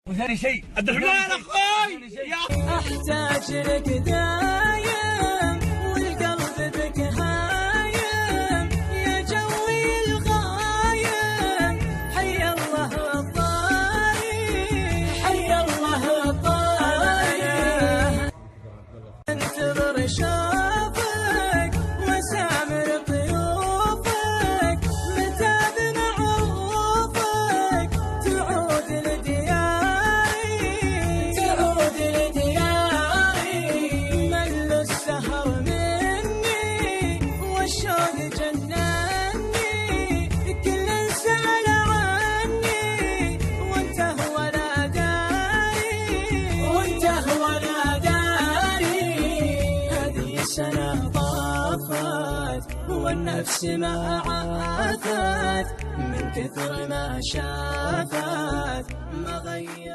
وثاني شيء عبد الرحمن اخوي احتاج لك دايم والقلب بك هايم يا جوي الغايم. حي الله الطاري حي الله الطاري انتظر شوفك وسامر ضيوفك متى بمعروفك تعود لدياري تعود لدياري. مل السهر مني والشوق جنني كل سأل عني وانت ولا داري وانت ولا داري. هذه سنة طافت والنفس ما عافت من كثر ما شافت ما غير